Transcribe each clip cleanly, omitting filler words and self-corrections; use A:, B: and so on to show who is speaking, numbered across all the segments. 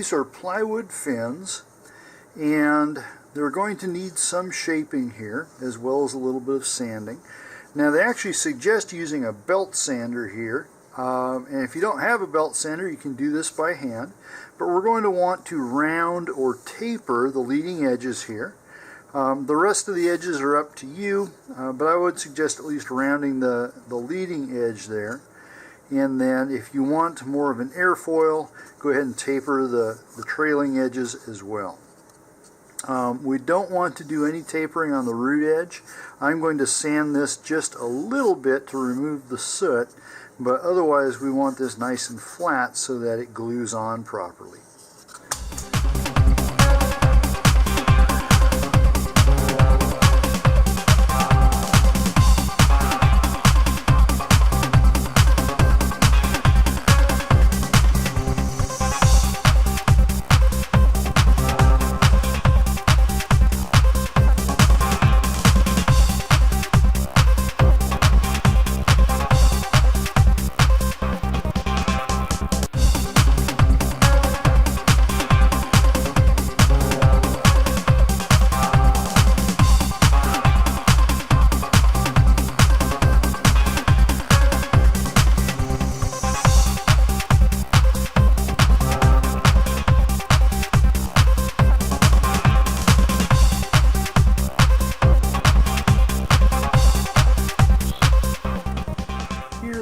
A: these are plywood fins, and they're going to need some shaping here as well as a little bit of sanding. Now they actually suggest using a belt sander here, and if you don't have a belt sander you can do this by hand, but we're going to want to round or taper the leading edges here. The rest of the edges are up to you, but I would suggest at least rounding the leading edge there. And then if you want more of an airfoil, go ahead and taper the trailing edges as well. We don't want to do any tapering on the root edge. I'm going to sand this just a little bit to remove the soot, but otherwise we want this nice and flat so that it glues on properly.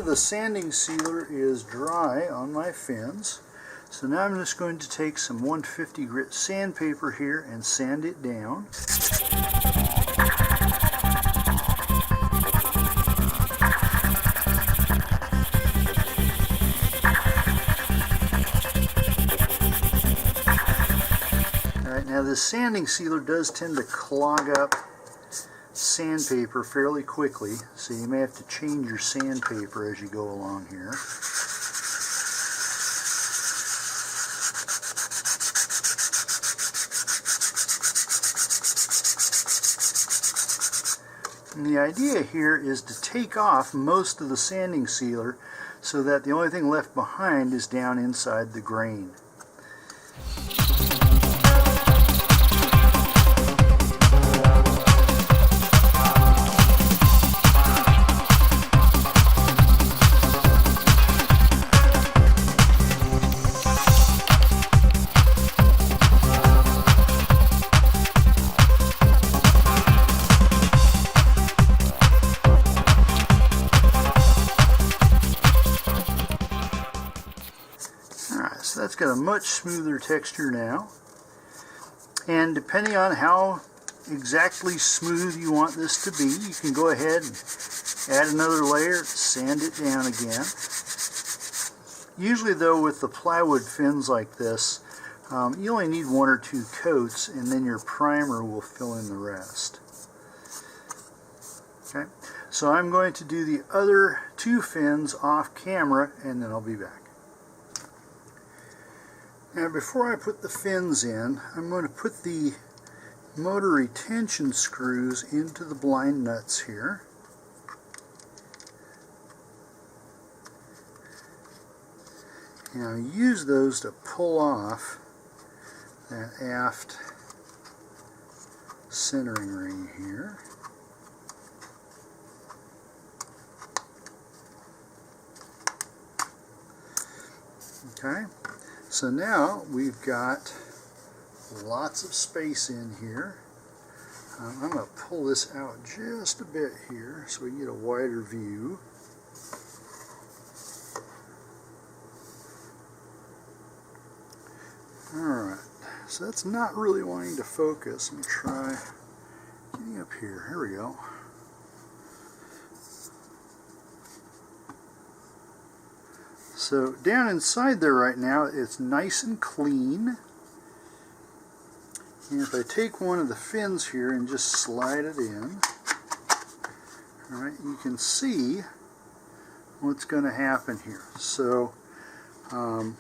A: The sanding sealer is dry on my fins, so now I'm just going to take some 150 grit sandpaper here and sand it down. Alright, now this sanding sealer does tend to clog up sandpaper fairly quickly, so you may have to change your sandpaper as you go along here. And the idea here is to take off most of the sanding sealer so that the only thing left behind is down inside the grain. So that's got a much smoother texture now, and depending on how exactly smooth you want this to be, you can go ahead and add another layer, sand it down again. Usually though, with the plywood fins like this, you only need 1 or 2 coats, and then your primer will fill in the rest. Okay, so I'm going to do the other 2 fins off camera, and then I'll be back. Now before I put the fins in, I'm going to put the motor retention screws into the blind nuts here. And I'll use those to pull off that aft centering ring here. Okay. So now we've got lots of space in here. I'm going to pull this out just a bit here so we can get a wider view. Alright, so that's not really wanting to focus. Let me try getting up here. Here we go. So down inside there right now, it's nice and clean. And if I take one of the fins here and just slide it in, alright, you can see what's going to happen here. So we're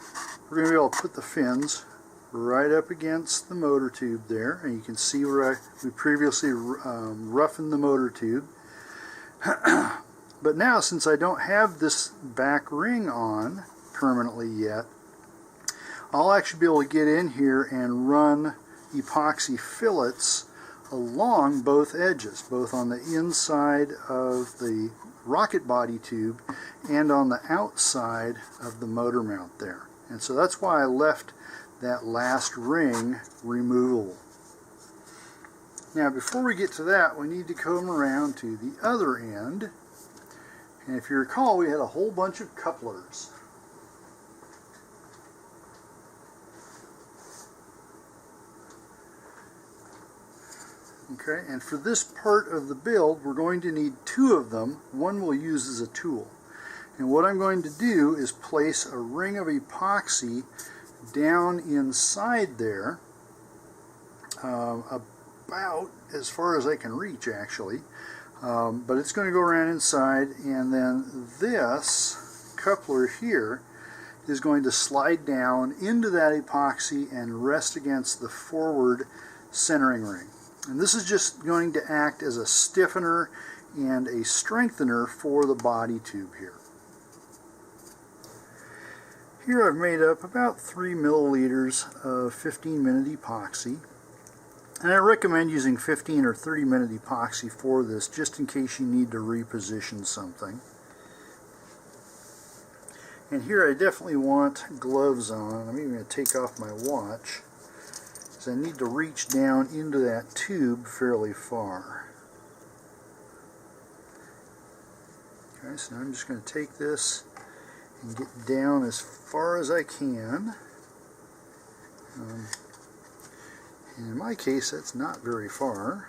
A: going to be able to put the fins right up against the motor tube there, and you can see where we previously roughened the motor tube. But now, since I don't have this back ring on permanently yet, I'll actually be able to get in here and run epoxy fillets along both edges, both on the inside of the rocket body tube and on the outside of the motor mount there. And so that's why I left that last ring removable. Now before we get to that, we need to come around to the other end. And if you recall, we had a whole bunch of couplers. Okay, and for this part of the build, we're going to need two of them. One we'll use as a tool. And what I'm going to do is place a ring of epoxy down inside there, about as far as I can reach actually. But it's going to go around inside, and then this coupler here is going to slide down into that epoxy and rest against the forward centering ring. And this is just going to act as a stiffener and a strengthener for the body tube here. Here I've made up about 3 milliliters of 15-minute epoxy. And I recommend using 15 or 30-minute epoxy for this, just in case you need to reposition something. And here I definitely want gloves on. I'm even going to take off my watch, because I need to reach down into that tube fairly far. Okay, so now I'm just going to take this and get down as far as I can. And in my case, that's not very far.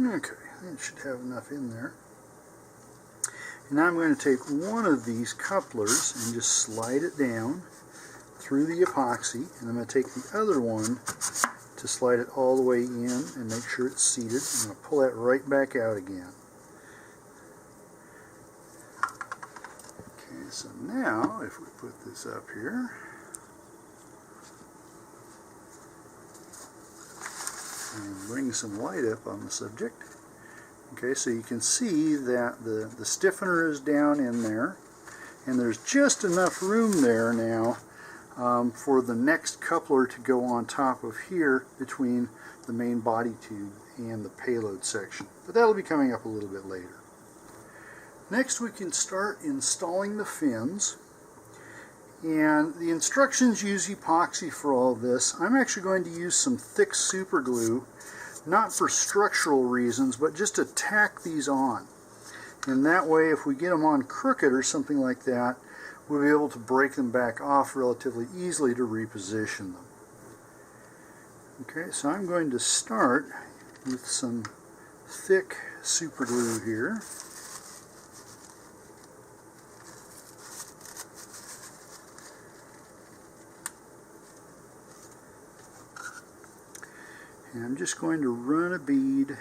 A: Okay, that should have enough in there. And now I'm going to take one of these couplers and just slide it down through the epoxy, and I'm going to take the other one to slide it all the way in and make sure it's seated. I'm going to pull that right back out again. Okay, so now if we put this up here, and bring some light up on the subject. Okay, so you can see that the stiffener is down in there, and there's just enough room there now for the next coupler to go on top of here between the main body tube and the payload section. But that'll be coming up a little bit later. Next we can start installing the fins. And the instructions use epoxy for all of this. I'm actually going to use some thick super glue, not for structural reasons, but just to tack these on. And that way, if we get them on crooked or something like that, we'll be able to break them back off relatively easily to reposition them. Okay, so I'm going to start with some thick super glue here. And I'm just going to run a bead,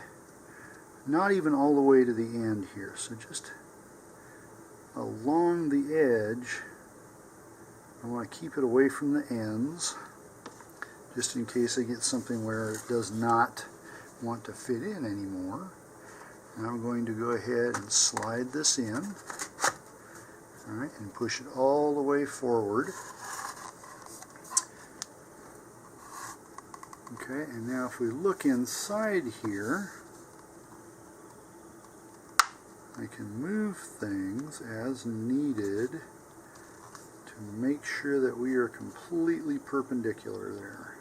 A: not even all the way to the end here, so just along the edge. I want to keep it away from the ends, just in case I get something where it does not want to fit in anymore. And I'm going to go ahead and slide this in, all right, and push it all the way forward. Okay, and now if we look inside here, I can move things as needed to And make sure that we are completely perpendicular there.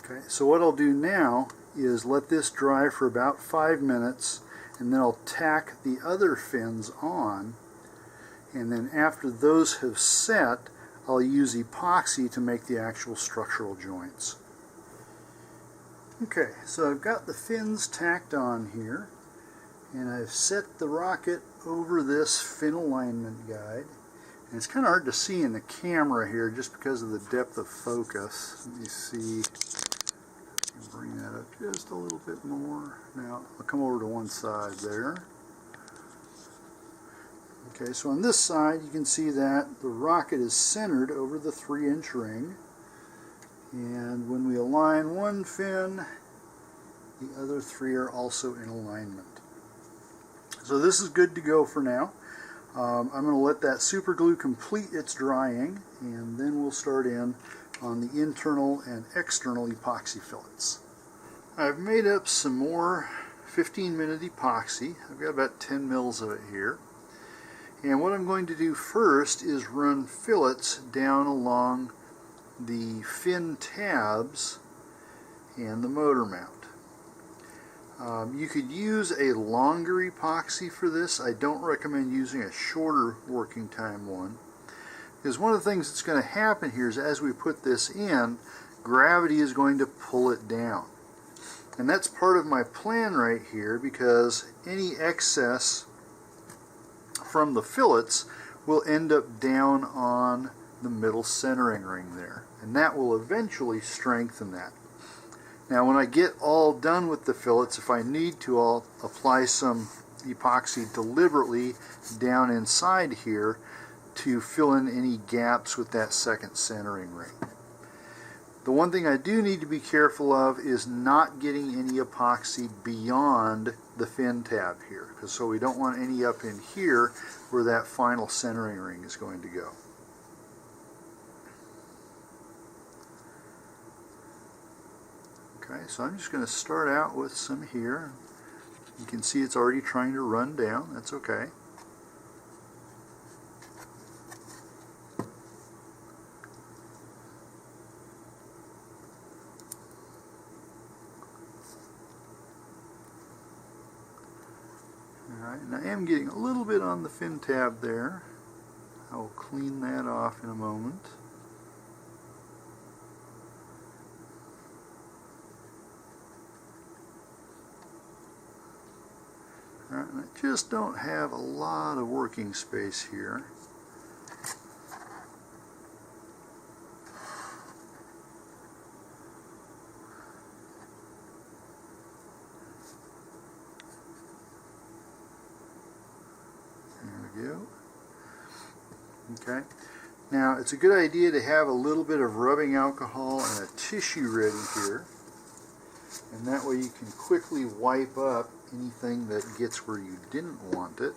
A: Okay, so what I'll do now is let this dry for about 5 minutes, and then I'll tack the other fins on, and then after those have set, I'll use epoxy to make the actual structural joints. Okay, so I've got the fins tacked on here, and I've set the rocket over this fin alignment guide. And it's kind of hard to see in the camera here just because of the depth of focus. Let me see. Bring that up just a little bit more. Now I'll come over to one side there. Okay, so on this side you can see that the rocket is centered over the 3-inch ring, and when we align one fin, the other 3 are also in alignment. So this is good to go for now. I'm going to let that super glue complete its drying, and then we'll start in on the internal and external epoxy fillets. I've made up some more 15-minute epoxy. I've got about 10 mils of it here. And what I'm going to do first is run fillets down along the fin tabs and the motor mount. You could use a longer epoxy for this. I don't recommend using a shorter working time one, because one of the things that's going to happen here is as we put this in, gravity is going to pull it down. And that's part of my plan right here, because any excess from the fillets will end up down on the middle centering ring there, and that will eventually strengthen that. Now when I get all done with the fillets, if I need to, I'll apply some epoxy deliberately down inside here to fill in any gaps with that second centering ring. The one thing I do need to be careful of is not getting any epoxy beyond the fin tab here, because so we don't want any up in here where that final centering ring is going to go. Okay, so I'm just going to start out with some here. You can see it's already trying to run down. That's okay. Alright, and I am getting a little bit on the fin tab there. I will clean that off in a moment. Alright, and I just don't have a lot of working space here. Go. Okay, now it's a good idea to have a little bit of rubbing alcohol and a tissue ready here, and that way you can quickly wipe up anything that gets where you didn't want it.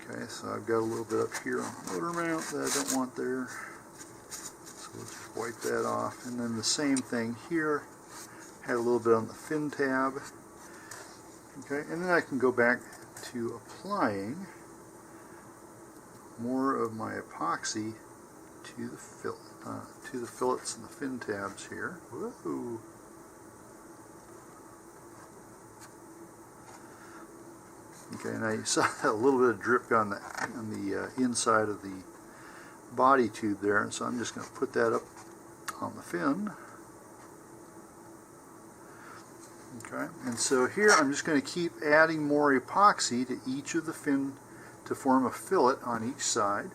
A: Okay, so I've got a little bit up here on the motor mount that I don't want there, so let's just wipe that off. And then the same thing here, had a little bit on the fin tab. Okay, and then I can go back to applying more of my epoxy to the fillets and the fin tabs here. Whoa. Okay, now you saw that a little bit of drip on the inside of the body tube there, and so I'm just going to put that up on the fin. Okay, and so here I'm just going to keep adding more epoxy to each of the fin to form a fillet on each side.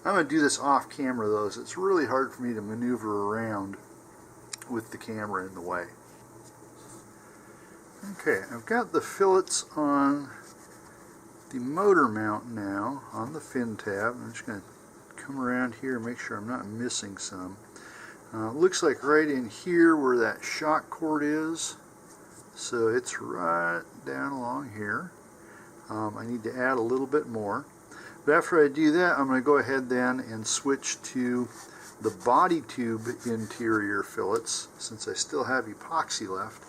A: I'm going to do this off camera though, so it's really hard for me to maneuver around with the camera in the way. Okay, I've got the fillets on the motor mount now on the fin tab. I'm just going to come around here and make sure I'm not missing some. Looks like right in here where that shock cord is. So it's right down along here. I need to add a little bit more. But after I do that, I'm going to go ahead then and switch to the body tube interior fillets, since I still have epoxy left.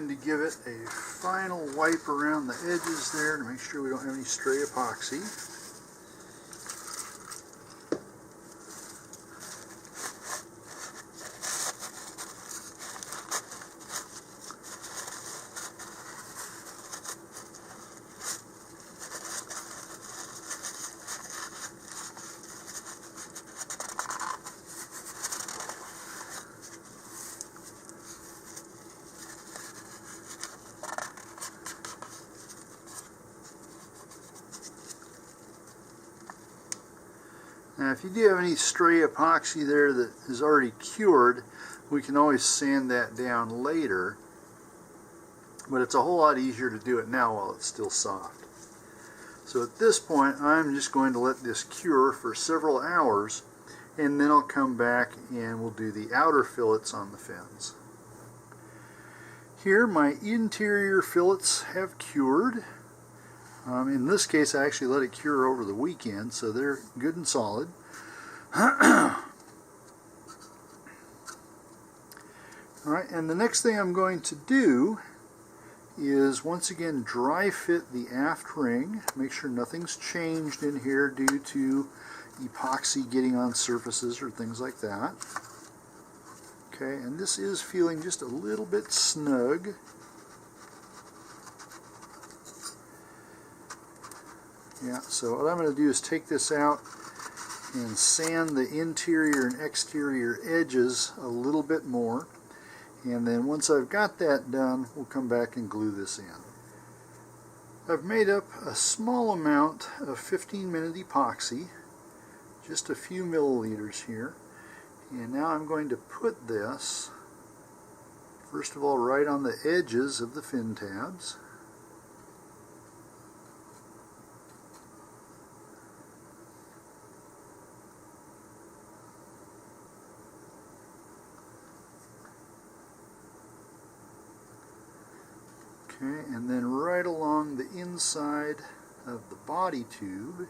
A: going to give it a final wipe around the edges there to make sure we don't have any stray epoxy. Now if you do have any stray epoxy there that is already cured, we can always sand that down later, but it's a whole lot easier to do it now while it's still soft. So at this point I'm just going to let this cure for several hours, and then I'll come back and we'll do the outer fillets on the fins. Here my interior fillets have cured. In this case I actually let it cure over the weekend, so they're good and solid. Alright, and the next thing I'm going to do is once again dry fit the aft ring. Make sure nothing's changed in here due to epoxy getting on surfaces or things like that. Okay, and this is feeling just a little bit snug. Yeah, so what I'm going to do is take this out and sand the interior and exterior edges a little bit more, and then once I've got that done, we'll come back and glue this in. I've made up a small amount of 15-minute epoxy, just a few milliliters here, and now I'm going to put this, first of all, right on the edges of the fin tabs. Okay, and then right along the inside of the body tube.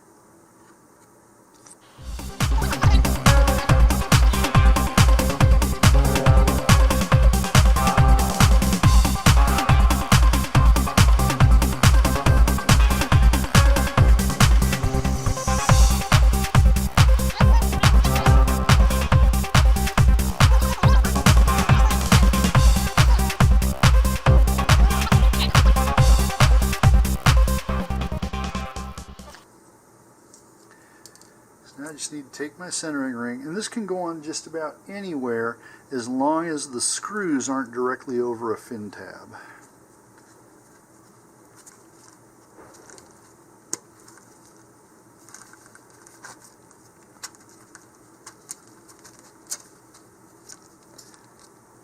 A: Now I just need to take my centering ring, and this can go on just about anywhere as long as the screws aren't directly over a fin tab.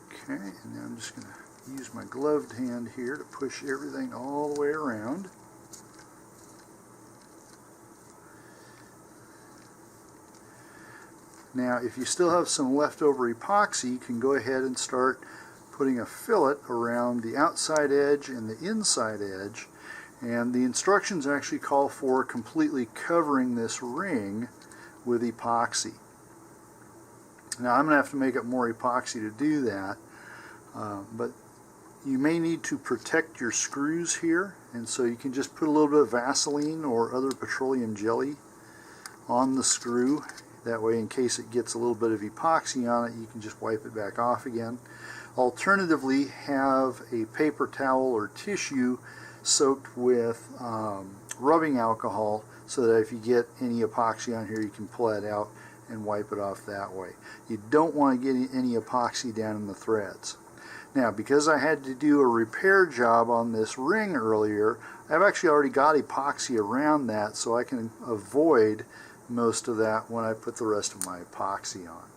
A: Okay, and now I'm just going to use my gloved hand here to push everything all the way around. Now, if you still have some leftover epoxy, you can go ahead and start putting a fillet around the outside edge and the inside edge. And the instructions actually call for completely covering this ring with epoxy. Now, I'm going to have to make up more epoxy to do that, but you may need to protect your screws here, and so you can just put a little bit of Vaseline or other petroleum jelly on the screw. That way, in case it gets a little bit of epoxy on it, you can just wipe it back off again. Alternatively, have a paper towel or tissue soaked with rubbing alcohol so that if you get any epoxy on here, you can pull it out and wipe it off that way. You don't want to get any epoxy down in the threads. Now, because I had to do a repair job on this ring earlier, I've actually already got epoxy around that, so I can avoid most of that when I put the rest of my epoxy on.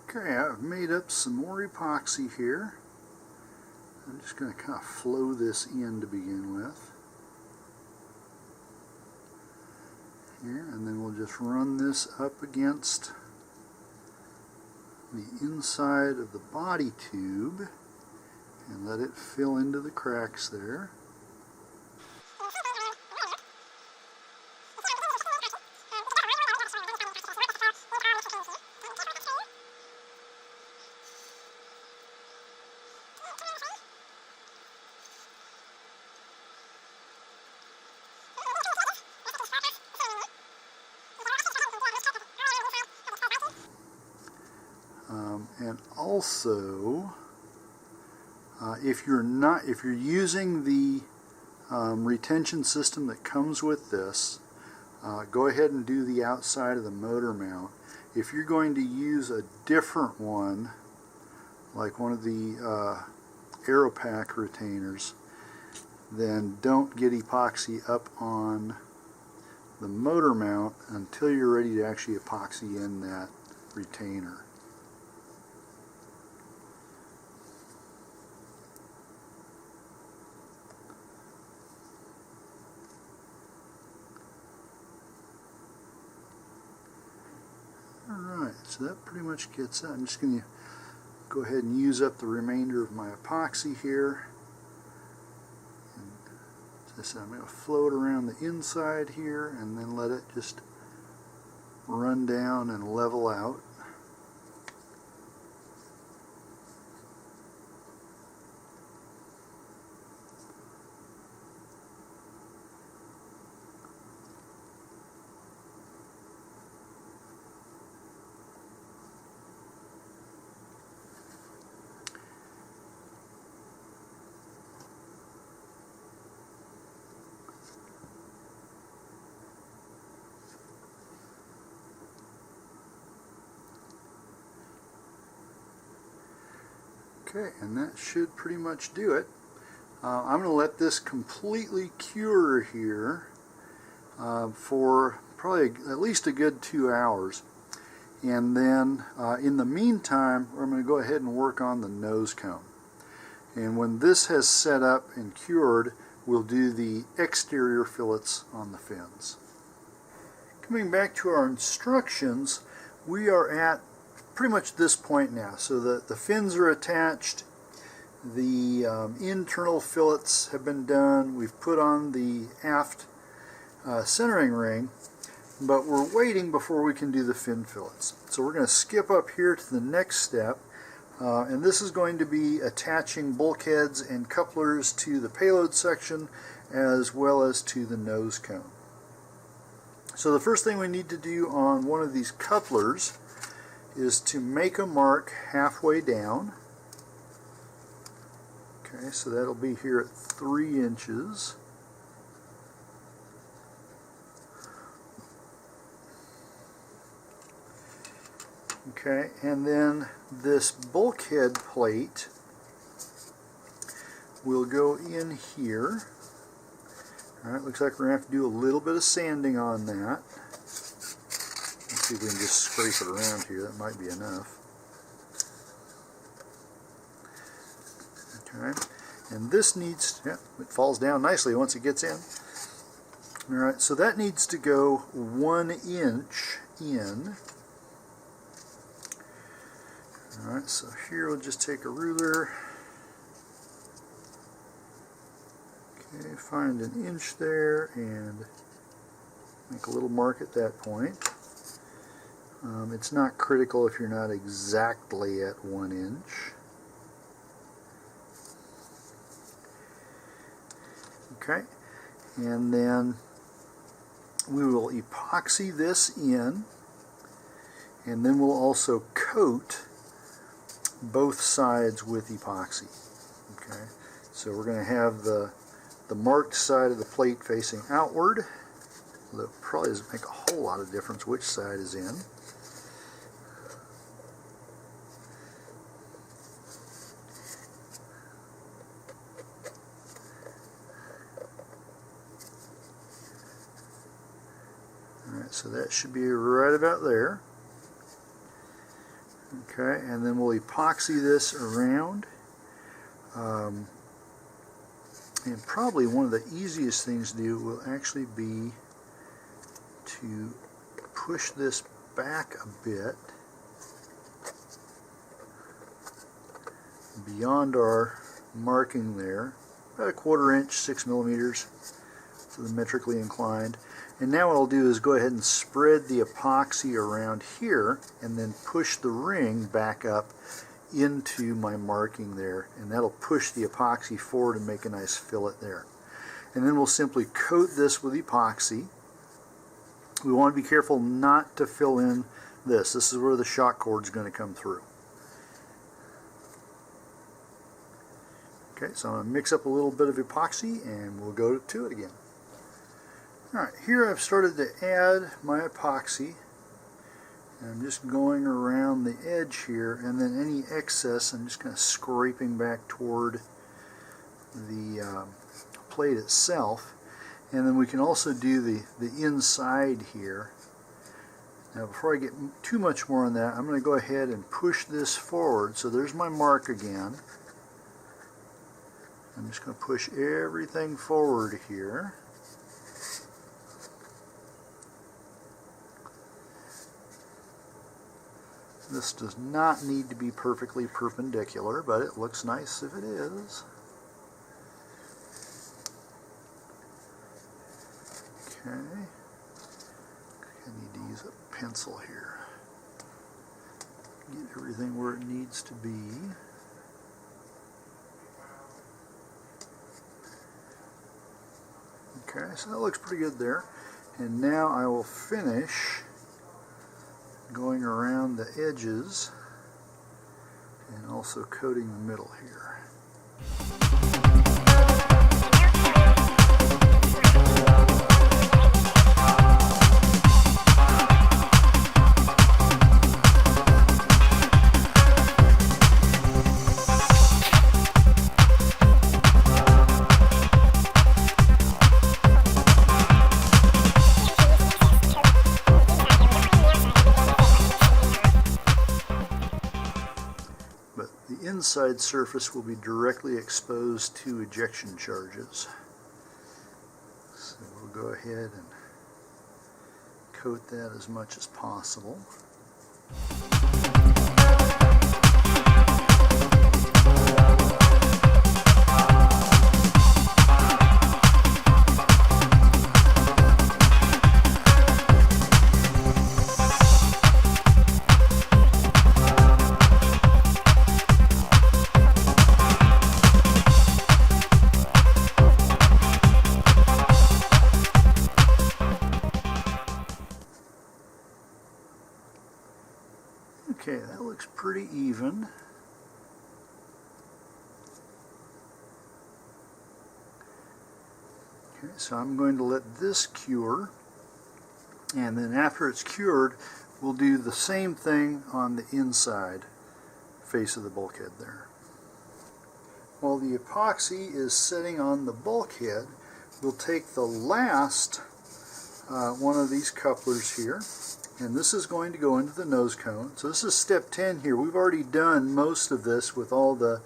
A: Okay, I've made up some more epoxy here. I'm just going to kind of flow this in to begin with. Here, and then we'll just run this up against the inside of the body tube and let it fill into the cracks there. And also, if you're using the retention system that comes with this, go ahead and do the outside of the motor mount. If you're going to use a different one, like one of the R.E.A.R retainers, then don't get epoxy up on the motor mount until you're ready to actually epoxy in that retainer. Alright, so that pretty much gets that. I'm just going to go ahead and use up the remainder of my epoxy here. And as I said, I'm going to float around the inside here and then let it just run down and level out. Okay, and that should pretty much do it. I'm going to let this completely cure here for probably at least a good 2 hours. And then in the meantime, I'm going to go ahead and work on the nose cone. And when this has set up and cured, we'll do the exterior fillets on the fins. Coming back to our instructions, we are at pretty much this point now. So the fins are attached, the internal fillets have been done, we've put on the aft centering ring, but we're waiting before we can do the fin fillets. So we're going to skip up here to the next step, and this is going to be attaching bulkheads and couplers to the payload section as well as to the nose cone. So the first thing we need to do on one of these couplers is to make a mark halfway down. Okay, so that'll be here at 3 inches. Okay, and then this bulkhead plate will go in here. Alright, looks like we're going to have to do a little bit of sanding on that. Let's see if we can just scrape it around here. That might be enough. Okay, and this needs, yeah, it falls down nicely once it gets in. Alright, so that needs to go 1 inch in. Alright, so here we'll just take a ruler. Okay, find an inch there and make a little mark at that point. It's not critical if you're not exactly at 1 inch. Okay, and then we will epoxy this in, and then we'll also coat both sides with epoxy. Okay, so we're going to have the marked side of the plate facing outward. That probably doesn't make a whole lot of difference which side is in. Alright, so that should be right about there. Okay, and then we'll epoxy this around. And probably one of the easiest things to do will actually be to push this back a bit beyond our marking there, about 1/4 inch, 6 millimeters for the metrically inclined. And now what I'll do is go ahead and spread the epoxy around here and then push the ring back up into my marking there, and that'll push the epoxy forward and make a nice fillet there. And then we'll simply coat this with epoxy. We want to be careful not to fill in this. This is where the shock cord is going to come through. Okay, so I'm going to mix up a little bit of epoxy and we'll go to it again. Alright, here I've started to add my epoxy. And I'm just going around the edge here, and then any excess I'm just kind of scraping back toward the plate itself. And then we can also do the inside here. Now before I get too much more on that, I'm going to go ahead and push this forward. So there's my mark again. I'm just going to push everything forward here. This does not need to be perfectly perpendicular, but it looks nice if it is. Okay. I need to use a pencil here. Get everything where it needs to be. Okay, so that looks pretty good there. And now I will finish going around the edges and also coating the middle here. The inside surface will be directly exposed to ejection charges. So we'll go ahead and coat that as much as possible. Okay, that looks pretty even. Okay, so I'm going to let this cure, and then after it's cured, we'll do the same thing on the inside face of the bulkhead there. While the epoxy is setting on the bulkhead, we'll take the last one of these couplers here, and this is going to go into the nose cone. So this is step 10 here. We've already done most of this with all the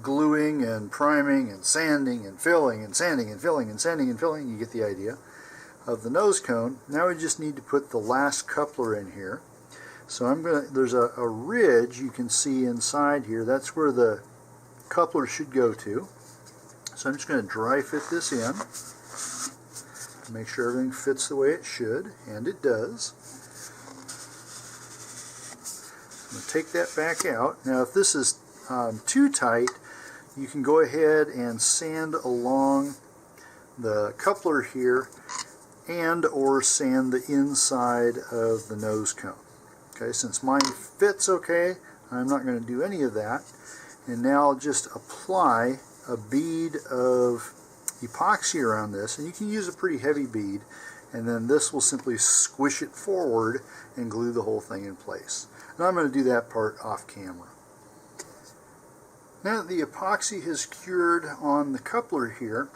A: gluing and priming and sanding and filling and sanding and filling and sanding and filling. You get the idea of the nose cone. Now we just need to put the last coupler in here. So there's a ridge you can see inside here. That's where the coupler should go to. So I'm just going to dry fit this in. Make sure everything fits the way it should, and it does. I'm going to take that back out. Now if this is too tight, you can go ahead and sand along the coupler here and or sand the inside of the nose cone. Okay, since mine fits okay, I'm not going to do any of that. And now I'll just apply a bead of epoxy around this, and you can use a pretty heavy bead, and then this will simply squish it forward and glue the whole thing in place. And I'm going to do that part off camera. Now that the epoxy has cured on the coupler here,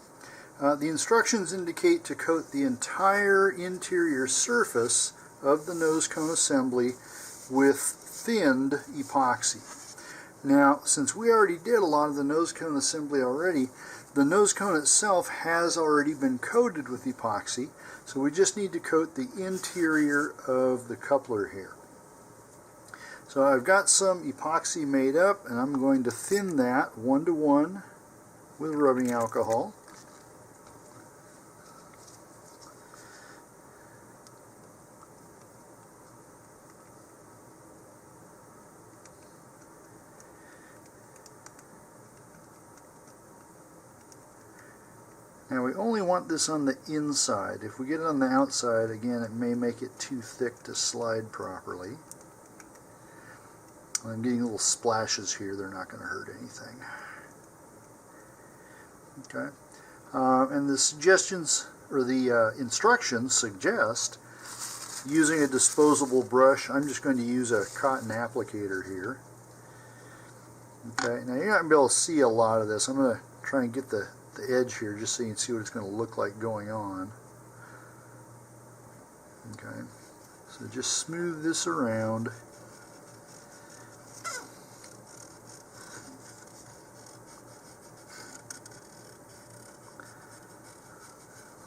A: the instructions indicate to coat the entire interior surface of the nose cone assembly with thinned epoxy. Now, since we already did a lot of the nose cone assembly already, the nose cone itself has already been coated with epoxy, so we just need to coat the interior of the coupler here. So I've got some epoxy made up, and I'm going to thin that 1:1 with rubbing alcohol. Now we only want this on the inside. If we get it on the outside, again, it may make it too thick to slide properly. I'm getting little splashes here. They're not going to hurt anything. Okay, and the suggestions or the instructions suggest using a disposable brush. I'm just going to use a cotton applicator here. Okay, now you're not going to be able to see a lot of this. I'm going to try and get the edge here just so you can see what it's going to look like going on. Okay, so just smooth this around.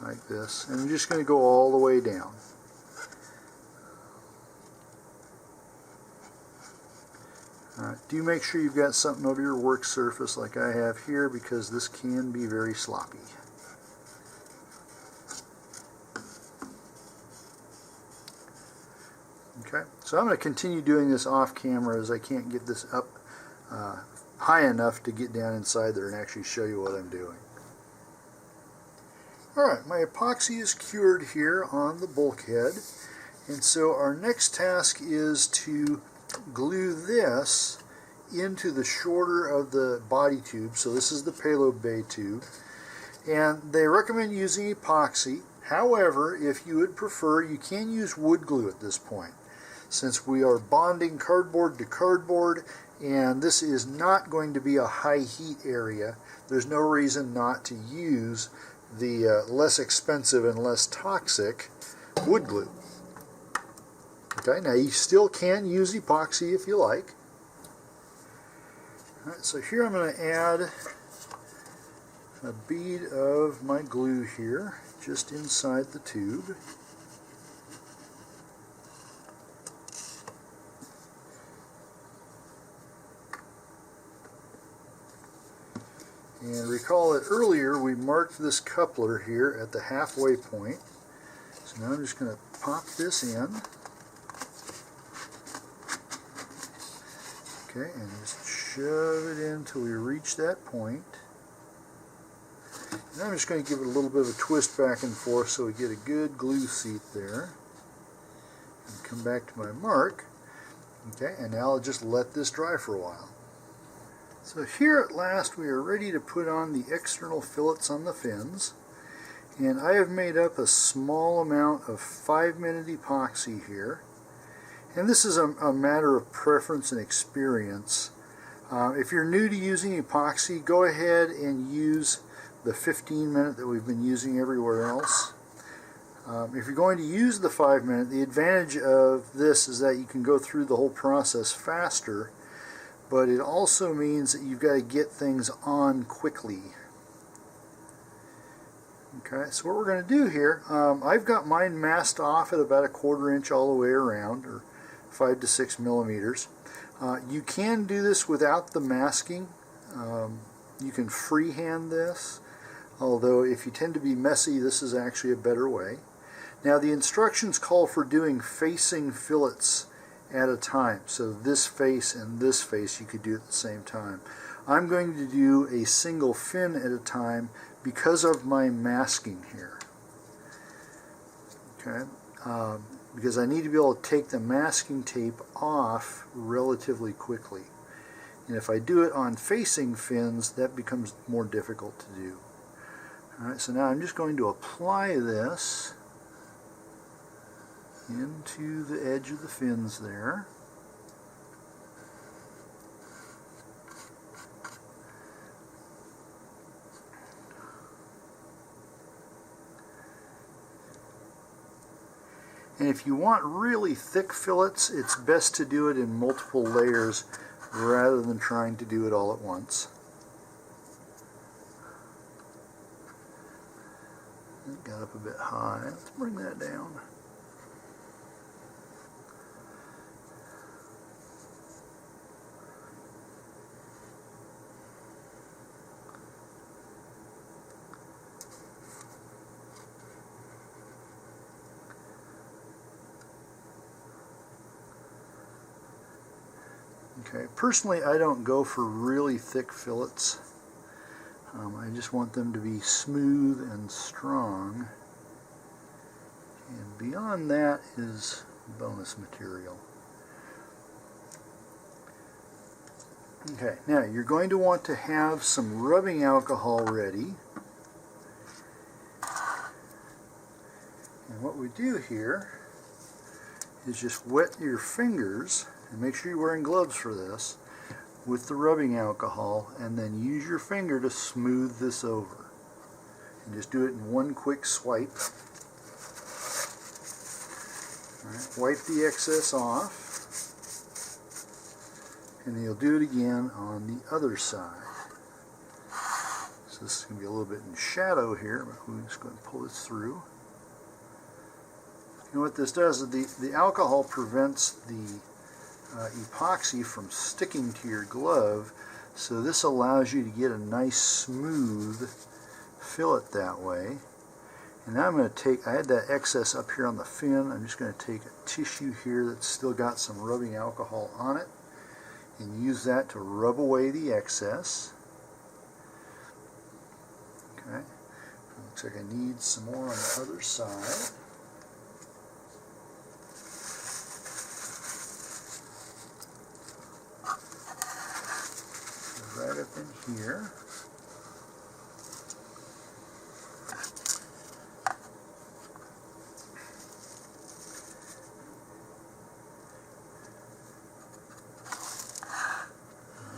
A: Like this, and I'm just going to go all the way down. Alright, do make sure you've got something over your work surface like I have here, because this can be very sloppy. Okay, so I'm going to continue doing this off camera as I can't get this up high enough to get down inside there and actually show you what I'm doing. Alright, my epoxy is cured here on the bulkhead, and so our next task is to glue this into the shorter of the body tube. So this is the payload bay tube, and they recommend using epoxy. However, if you would prefer, you can use wood glue at this point, since we are bonding cardboard to cardboard, and this is not going to be a high heat area. There's no reason not to use the less expensive and less toxic wood glue. Okay, now you still can use epoxy if you like. Alright, so here I'm going to add a bead of my glue here, just inside the tube. And recall that earlier we marked this coupler here at the halfway point. So now I'm just going to pop this in. Okay, and just shove it in until we reach that point. And I'm just going to give it a little bit of a twist back and forth so we get a good glue seat there. And come back to my mark. Okay, and now I'll just let this dry for a while. So here at last we are ready to put on the external fillets on the fins, and I have made up a small amount of 5-minute epoxy here, and this is a matter of preference and experience. If you're new to using epoxy, go ahead and use the 15-minute that we've been using everywhere else. If you're going to use the 5-minute, the advantage of this is that you can go through the whole process faster, but it also means that you've got to get things on quickly. Okay, so what we're going to do here, I've got mine masked off at about 1/4 inch all the way around, or 5 to 6 millimeters. You can do this without the masking. You can freehand this, although if you tend to be messy, this is actually a better way. Now the instructions call for doing facing fillets at a time. So this face and this face you could do at the same time. I'm going to do a single fin at a time because of my masking here. Okay, because I need to be able to take the masking tape off relatively quickly. And if I do it on facing fins, that becomes more difficult to do. Alright, so now I'm just going to apply this into the edge of the fins there. And if you want really thick fillets, it's best to do it in multiple layers rather than trying to do it all at once. It got up a bit high. Let's bring that down. Okay, personally I don't go for really thick fillets. I just want them to be smooth and strong, and beyond that is bonus material. Okay, now you're going to want to have some rubbing alcohol ready. we do here is just wet your fingers, and make sure you're wearing gloves for this, with the rubbing alcohol, and then use your finger to smooth this over. And just do it in one quick swipe. All right, wipe the excess off, and then you'll do it again on the other side. So this is going to be a little bit in shadow here, but we're just going to pull this through. And what this does is the alcohol prevents the epoxy from sticking to your glove, so this allows you to get a nice smooth fillet that way. And now I'm going to take, I had that excess up here on the fin, I'm just going to take a tissue here that's still got some rubbing alcohol on it and use that to rub away the excess. Okay, looks like I need some more on the other side. Right up in here.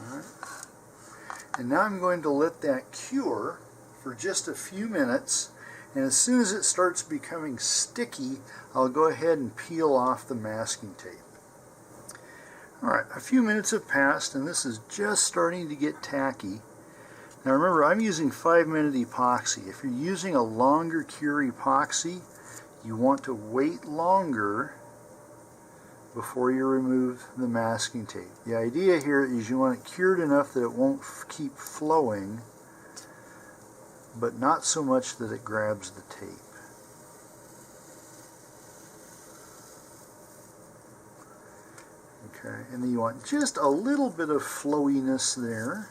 A: Alright. And now I'm going to let that cure for just a few minutes, and as soon as it starts becoming sticky, I'll go ahead and peel off the masking tape. Alright, a few minutes have passed and this is just starting to get tacky. Now remember, I'm using 5-minute epoxy. If you're using a longer cure epoxy, you want to wait longer before you remove the masking tape. The idea here is you want it cured enough that it won't keep flowing, but not so much that it grabs the tape. Okay, and then you want just a little bit of flowiness there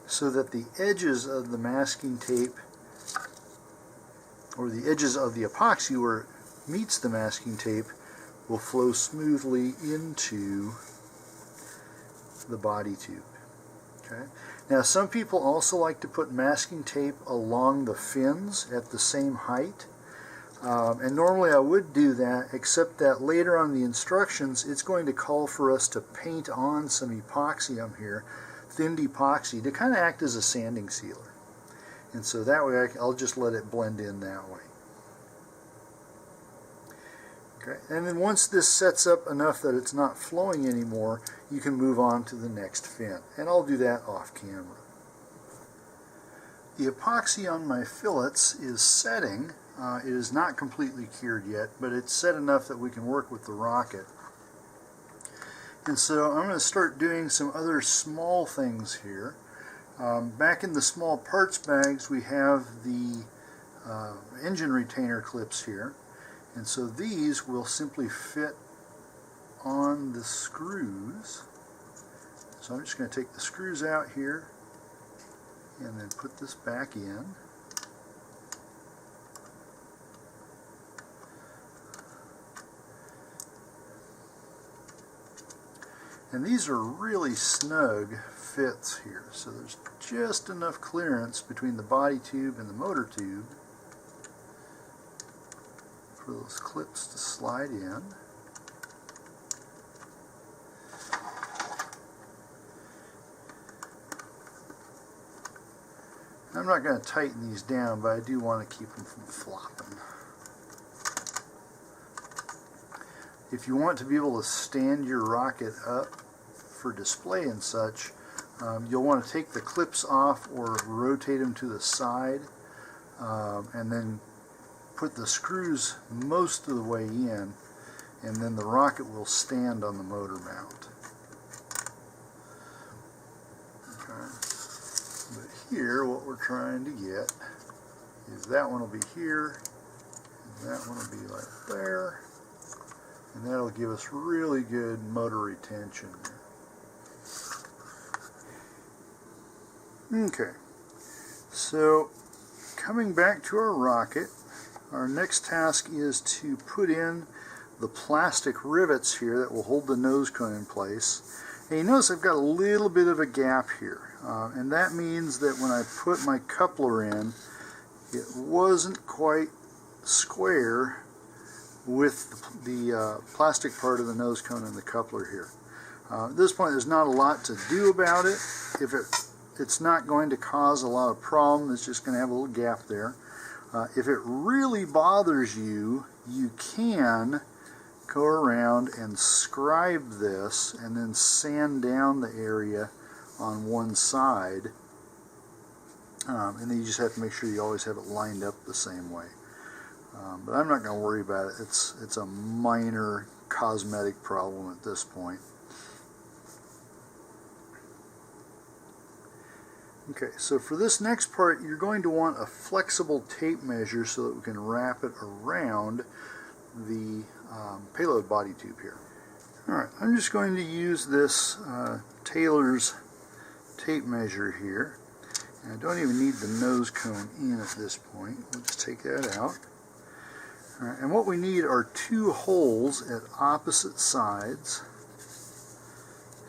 A: so that the edges of the masking tape, or the edges of the epoxy where it meets the masking tape, will flow smoothly into the body tube. Okay. Now some people also like to put masking tape along the fins at the same height. And normally I would do that, except that later on in the instructions it's going to call for us to paint on some epoxy on here, thinned epoxy, to kind of act as a sanding sealer. And so that way I'll just let it blend in that way. Okay, and then once this sets up enough that it's not flowing anymore, you can move on to the next fin. And I'll do that off camera. The epoxy on my fillets is setting. It is not completely cured yet, but it's set enough that we can work with the rocket. And so I'm going to start doing some other small things here. Back in the small parts bags we have the engine retainer clips here, and so these will simply fit on the screws. So I'm just going to take the screws out here and then put this back in. And these are really snug fits here, so there's just enough clearance between the body tube and the motor tube for those clips to slide in. I'm not going to tighten these down, but I do want to keep them from flopping. If you want to be able to stand your rocket up for display and such, you'll want to take the clips off or rotate them to the side, and then put the screws most of the way in, and then the rocket will stand on the motor mount. Okay. But here what we're trying to get is that one will be here, and that one will be like there. And that'll give us really good motor retention. Okay, so coming back to our rocket, our next task is to put in the plastic rivets here that will hold the nose cone in place. And you notice I've got a little bit of a gap here, and that means that when I put my coupler in, it wasn't quite square with the plastic part of the nose cone and the coupler here. At this point there's not a lot to do about it. If it's not going to cause a lot of problem, it's just going to have a little gap there. If it really bothers you, you can go around and scribe this and then sand down the area on one side, and then you just have to make sure you always have it lined up the same way. But I'm not going to worry about it. It's a minor cosmetic problem at this point. Okay, so for this next part you're going to want a flexible tape measure so that we can wrap it around the payload body tube here. Alright, I'm just going to use this Taylor's tape measure here. And I don't even need the nose cone in at this point. We'll just take that out. Alright, and what we need are 2 holes at opposite sides.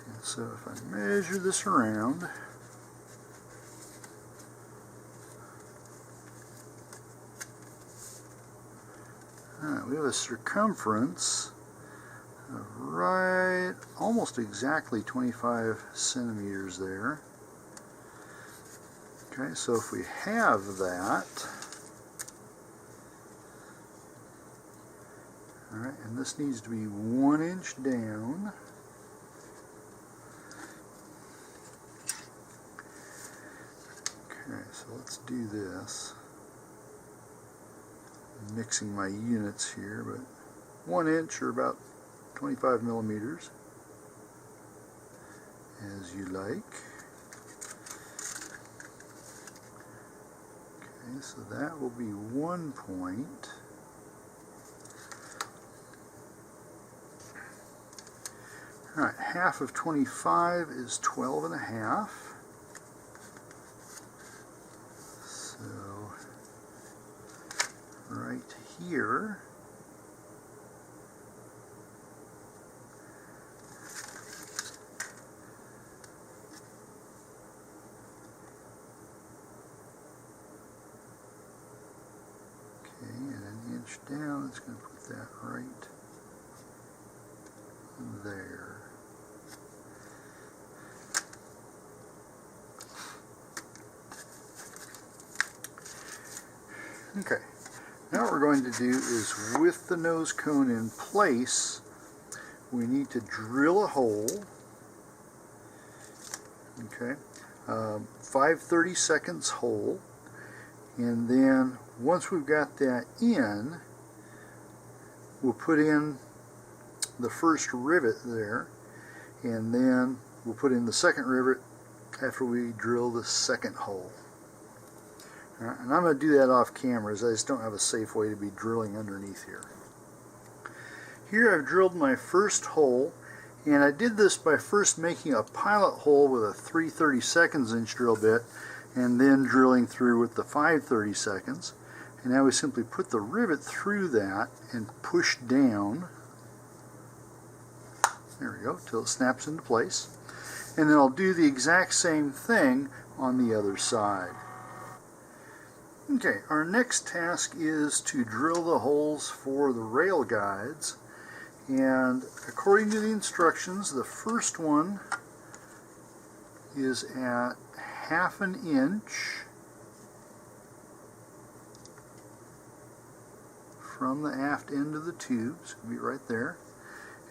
A: And so if I measure this around, we have a circumference of right almost exactly 25 centimeters there. Okay, so if we have that, alright, and this needs to be 1 inch down. Okay, so let's do this. Mixing my units here, but 1 inch or about 25 millimeters, as you like. Okay, so that will be 1 point. Alright, half of 25 is 12 and a half. Right here, okay, and an inch down, it's going to put that right there. Okay. Now what we're going to do is, with the nose cone in place, we need to drill a hole. Okay, 5/32 hole, and then once we've got that in, we'll put in the first rivet there, and then we'll put in the second rivet after we drill the second hole. And I'm going to do that off camera, as I just don't have a safe way to be drilling underneath here. Here I've drilled my first hole, and I did this by first making a pilot hole with a 3/32 inch drill bit and then drilling through with the 5/32. And now we simply put the rivet through that and push down. There we go, till it snaps into place. And then I'll do the exact same thing on the other side. Okay, our next task is to drill the holes for the rail guides, and according to the instructions, the first one is at 1/2 inch from the aft end of the tubes. It'll be right there,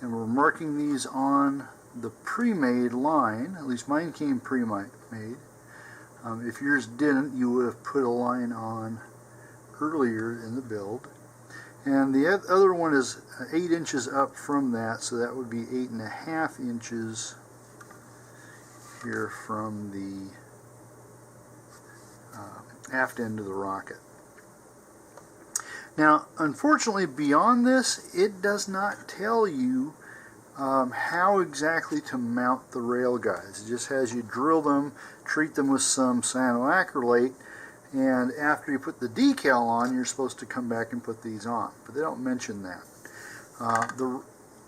A: and we're marking these on the pre-made line. At least mine came pre-made. If yours didn't, you would have put a line on earlier in the build. And the other one is 8 inches up from that, so that would be 8.5 inches here from the aft end of the rocket. Now, unfortunately, beyond this, it does not tell you how exactly to mount the rail guides. It just has you drill them, treat them with some cyanoacrylate, and after you put the decal on, you're supposed to come back and put these on. But they don't mention that. The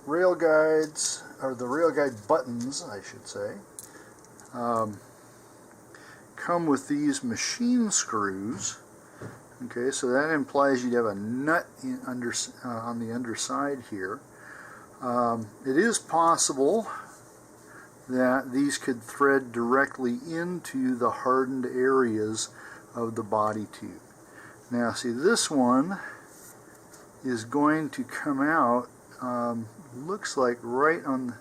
A: rail guides, or the rail guide buttons, I should say, come with these machine screws Okay, so that implies you'd have a nut on the underside here. It is possible that these could thread directly into the hardened areas of the body tube. Now see, this one is going to come out, looks like right on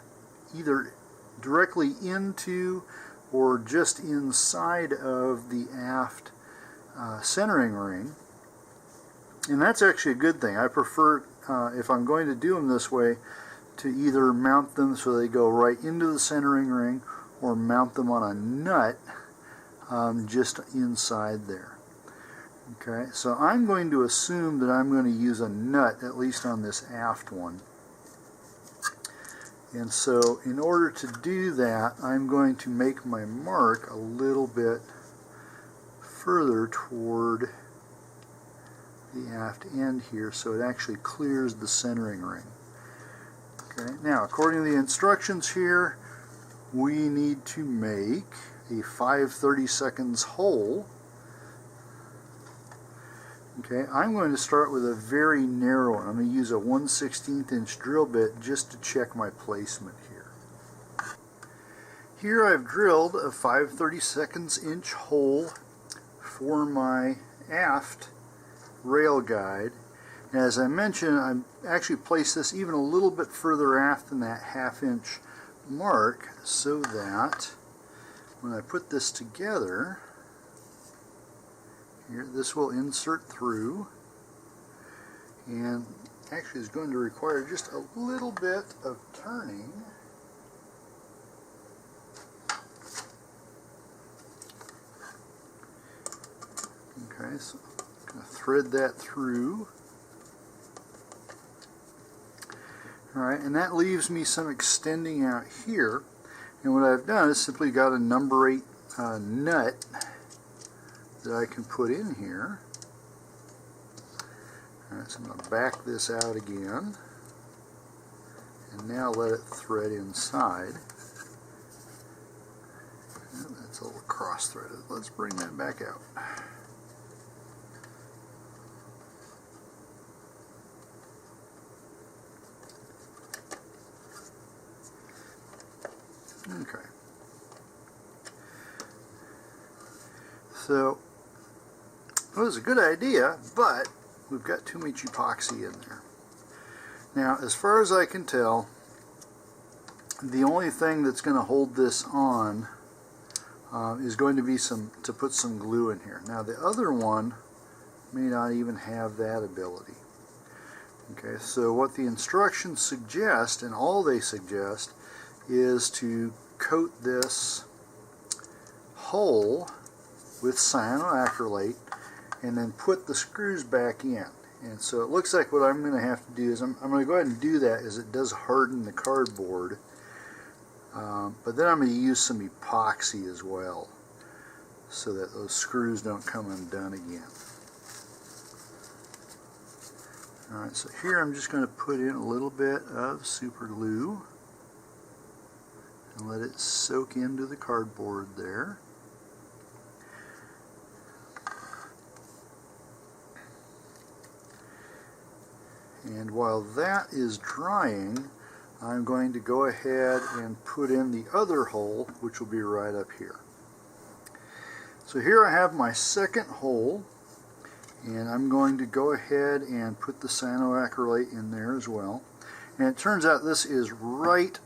A: either directly into or just inside of the aft centering ring. And that's actually a good thing. I prefer, if I'm going to do them this way, to either mount them so they go right into the centering ring or mount them on a nut just inside there. Okay, so I'm going to assume that I'm going to use a nut, at least on this aft one. And so in order to do that, I'm going to make my mark a little bit further toward the aft end here so it actually clears the centering ring. Okay, now according to the instructions here, we need to make a 5/32 hole. Okay, I'm going to start with a very narrow one. I'm going to use a 1/16 inch drill bit just to check my placement here. Here I've drilled a 5/32 inch hole for my aft rail guide. And as I mentioned, I actually placed this even a little bit further aft than that 1/2 inch mark so that when I put this together, here, this will insert through, and actually is going to require just a little bit of turning. Okay, so I'm going to thread that through. Alright, and that leaves me some extending out here, and what I've done is simply got a number 8 nut that I can put in here. Alright, so I'm going to back this out again and now let it thread inside. That's a little cross threaded. Let's bring that back out. Okay. So it was a good idea, but we've got too much epoxy in there. Now, as far as I can tell, the only thing that's going to hold this on is going to be to put some glue in here. Now, the other one may not even have that ability. Okay, so what the instructions suggest, and all they suggest, is to coat this hole with cyanoacrylate and then put the screws back in. And so it looks like what I'm going to have to do is I'm going to go ahead and do that, as it does harden the cardboard. But then I'm going to use some epoxy as well so that those screws don't come undone again. Alright, so here I'm just going to put in a little bit of super glue and let it soak into the cardboard there. And while that is drying, I'm going to go ahead and put in the other hole, which will be right up here. So here I have my second hole, and I'm going to go ahead and put the cyanoacrylate in there as well. And it turns out this is right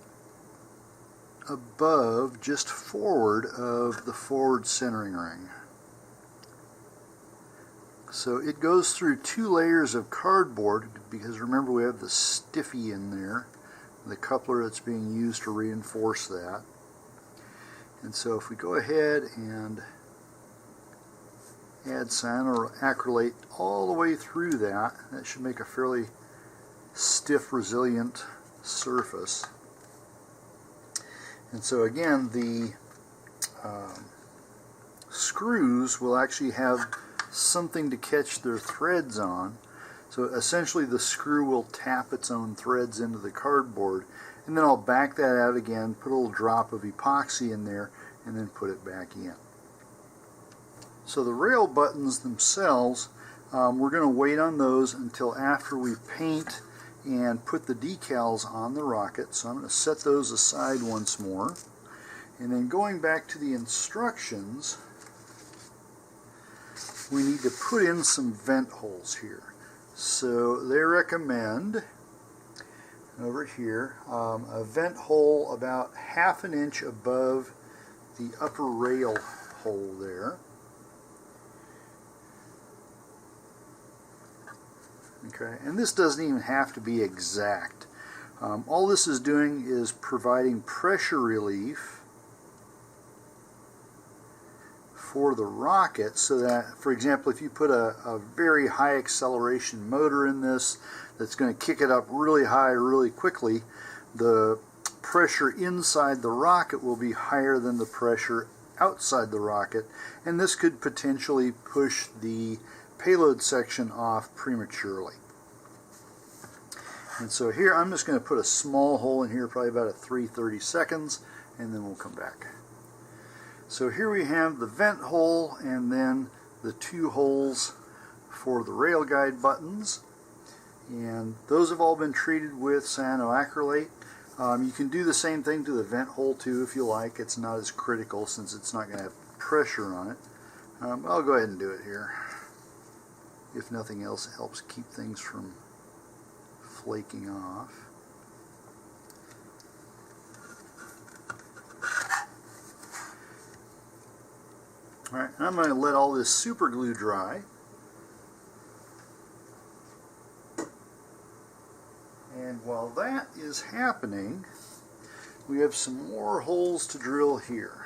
A: above, just forward of the forward centering ring. So it goes through 2 layers of cardboard, because remember we have the stiffy in there, the coupler that's being used to reinforce that. And so if we go ahead and add cyanoacrylate all the way through that, that should make a fairly stiff, resilient surface. And so again, the screws will actually have something to catch their threads on. So essentially the screw will tap its own threads into the cardboard, and then I'll back that out again, put a little drop of epoxy in there, and then put it back in. So the rail buttons themselves, we're going to wait on those until after we paint and put the decals on the rocket. So I'm going to set those aside once more. And then going back to the instructions, we need to put in some vent holes here. So they recommend over here a vent hole about 1/2 inch above the upper rail hole there. Okay, and this doesn't even have to be exact. All this is doing is providing pressure relief for the rocket, so that, for example, if you put a very high acceleration motor in this that's going to kick it up really high really quickly, the pressure inside the rocket will be higher than the pressure outside the rocket, and this could potentially push the payload section off prematurely. And so here I'm just going to put a small hole in here, probably about a 3/32, and then we'll come back. So here we have the vent hole and then the 2 holes for the rail guide buttons, and those have all been treated with cyanoacrylate. You can do the same thing to the vent hole too if you like. It's not as critical since it's not going to have pressure on it. I'll go ahead and do it here. If nothing else, it helps keep things from flaking off. Alright, I'm going to let all this super glue dry. And while that is happening, we have some more holes to drill here.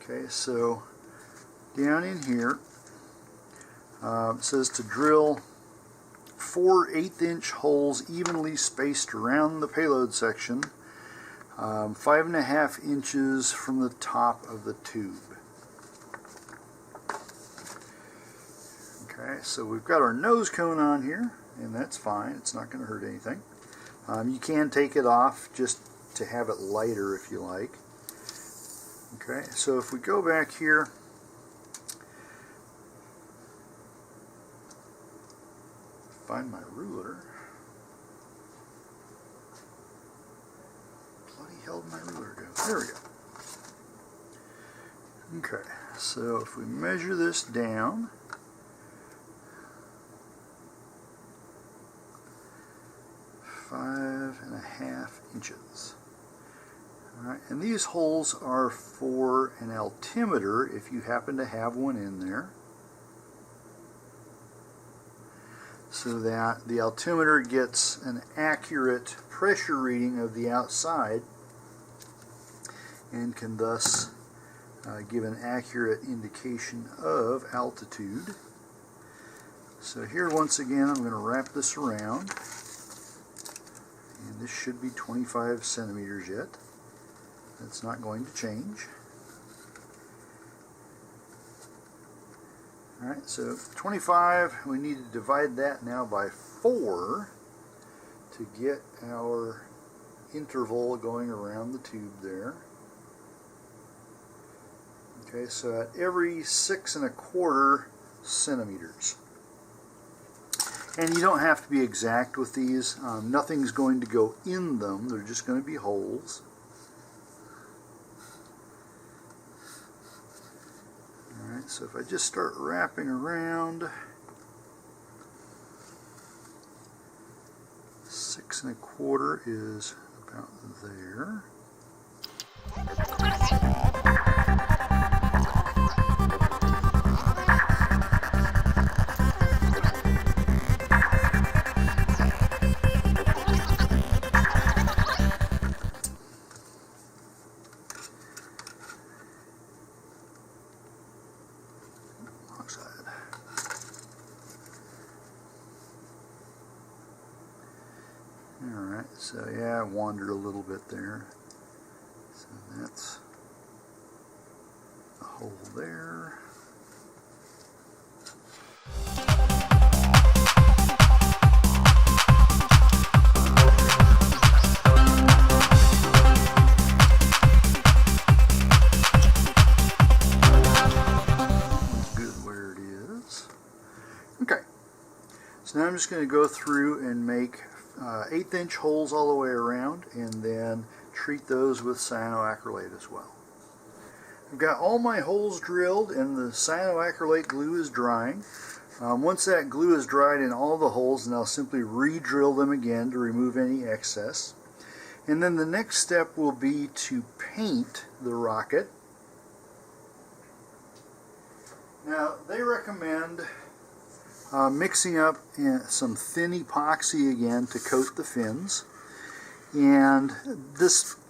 A: Okay, so down in here, it says to drill 4 1/8-inch holes evenly spaced around the payload section, 5.5 inches from the top of the tube. Okay, so we've got our nose cone on here, and that's fine. It's not going to hurt anything. You can take it off just to have it lighter if you like. Okay, so if we go back here, find my ruler. Bloody hell did my ruler go? There we go. Okay, so if we measure this down, 5.5 inches. Alright, and these holes are for an altimeter if you happen to have one in there, so that the altimeter gets an accurate pressure reading of the outside and can thus give an accurate indication of altitude. So here once again I'm going to wrap this around, and this should be 25 centimeters yet. That's not going to change. Alright, so 25, we need to divide that now by 4 to get our interval going around the tube there. Okay, so at every 6 1/4 centimeters. And you don't have to be exact with these. Nothing's going to go in them, they're just going to be holes. Alright, so if I just start wrapping around, 6 1/4 is about there. Alright, so yeah, I wandered a little bit there. So that's a hole there. Good where it is. just going to go through and make 1/8" holes all the way around, and then treat those with cyanoacrylate as well. I've got all my holes drilled and the cyanoacrylate glue is drying. Once that glue is dried in all the holes, then I'll simply re-drill them again to remove any excess. And then the next step will be to paint the rocket. Now, they recommend mixing up some thin epoxy again to coat the fins. And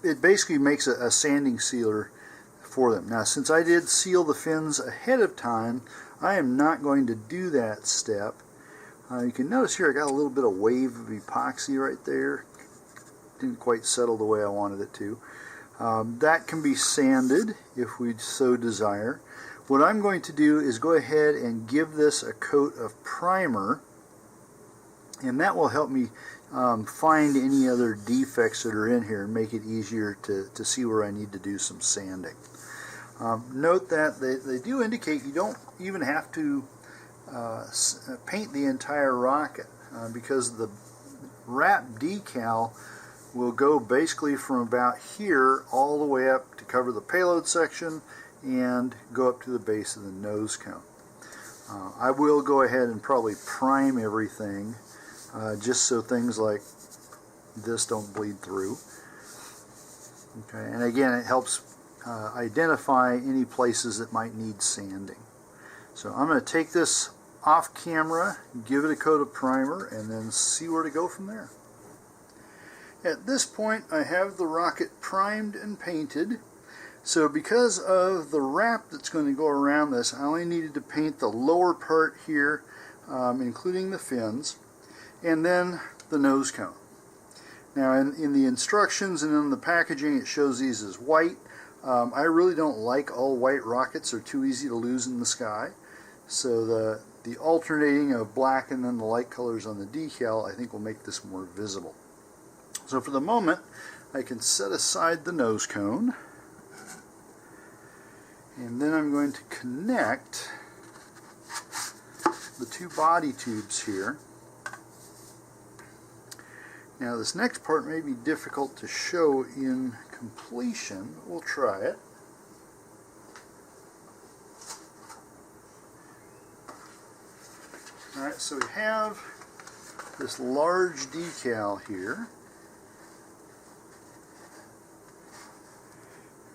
A: it basically makes a sanding sealer for them. Now, since I did seal the fins ahead of time, I am not going to do that step. You can notice here I got a little bit of wave of epoxy right there. Didn't quite settle the way I wanted it to. That can be sanded if we so desire. What I'm going to do is go ahead and give this a coat of primer, and that will help me find any other defects that are in here and make it easier to see where I need to do some sanding. Note that they do indicate you don't even have to paint the entire rocket because the R.E.A.R decal will go basically from about here all the way up to cover the payload section and go up to the base of the nose cone. I will go ahead and probably prime everything just so things like this don't bleed through. Okay, and again, it helps identify any places that might need sanding. So I'm going to take this off camera, give it a coat of primer, and then see where to go from there. At this point, I have the rocket primed and painted. So because of the wrap that's going to go around this, I only needed to paint the lower part here, including the fins, and then the nose cone. Now in the instructions and in the packaging it shows these as white. I really don't like all white rockets. They're too easy to lose in the sky. So the alternating of black and then the light colors on the decal I think will make this more visible. So for the moment I can set aside the nose cone, and then I'm going to connect the two body tubes here. Now this next part may be difficult to show in completion. We'll try it. Alright, so we have this large decal here.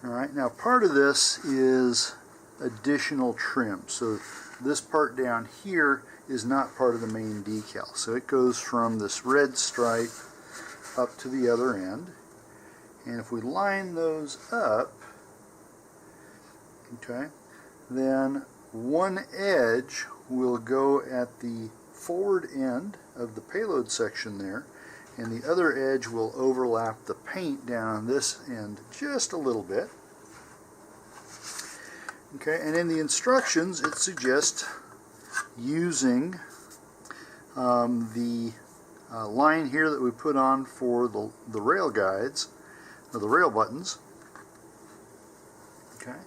A: Alright, now part of this is additional trim. So this part down here is not part of the main decal. So it goes from this red stripe up to the other end. And if we line those up, okay, then one edge will go at the forward end of the payload section there, and the other edge will overlap the paint down on this end just a little bit. Okay, and in the instructions it suggests using the line here that we put on for the rail guides, or the rail buttons. Okay,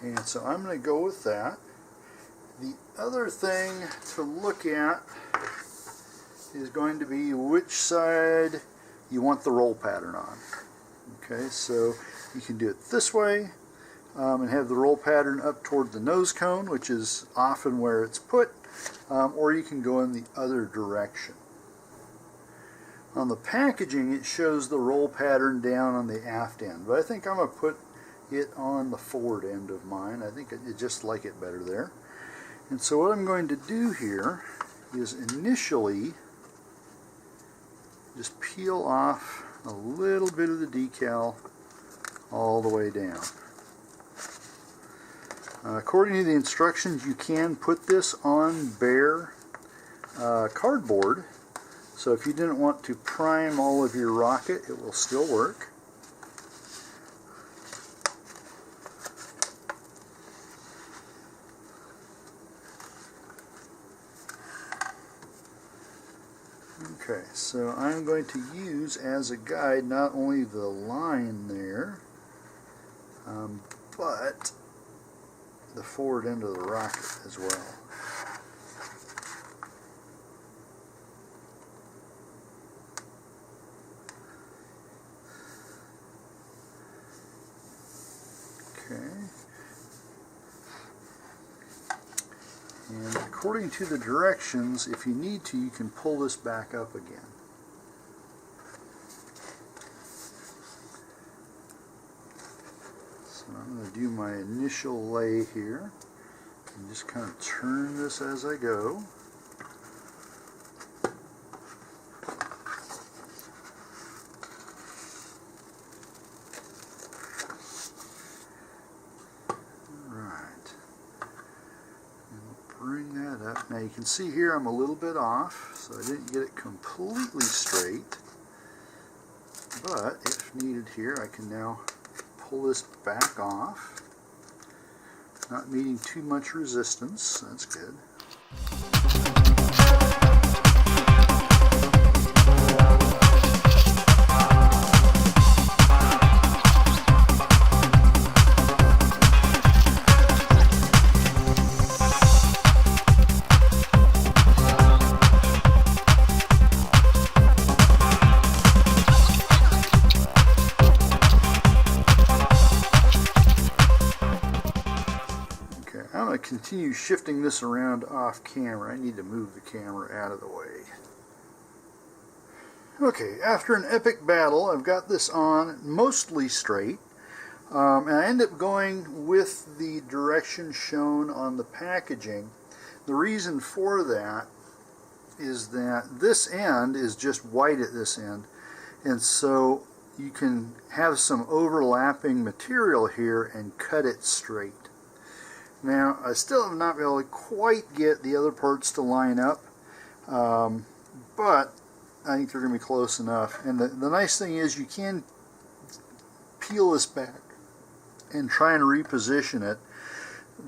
A: and so I'm going to go with that. The other thing to look at is going to be which side you want the roll pattern on. Okay, so you can do it this way and have the roll pattern up toward the nose cone, which is often where it's put, or you can go in the other direction. On the packaging it shows the roll pattern down on the aft end, but I think I'm going to put it on the forward end of mine. I think I just like it better there. And so what I'm going to do here is initially just peel off a little bit of the decal all the way down. According to the instructions, you can put this on bare cardboard, so if you didn't want to prime all of your rocket, it will still work. Okay, so I'm going to use as a guide not only the line there, but the forward end of the rocket as well. Okay. And according to the directions, if you need to, you can pull this back up again. So I'm going to do my initial lay here and just kind of turn this as I go. Bring that up. Now you can see here I'm a little bit off, so I didn't get it completely straight. But if needed here, I can now pull this back off. Not meeting too much resistance, that's good. I'm going to continue shifting this around off camera. I need to move the camera out of the way. Okay, after an epic battle, I've got this on mostly straight. And I end up going with the direction shown on the packaging. The reason for that is that this end is just white at this end. And so you can have some overlapping material here and cut it straight. Now, I still have not been able to quite get the other parts to line up, but I think they're going to be close enough. And the nice thing is you can peel this back and try and reposition it.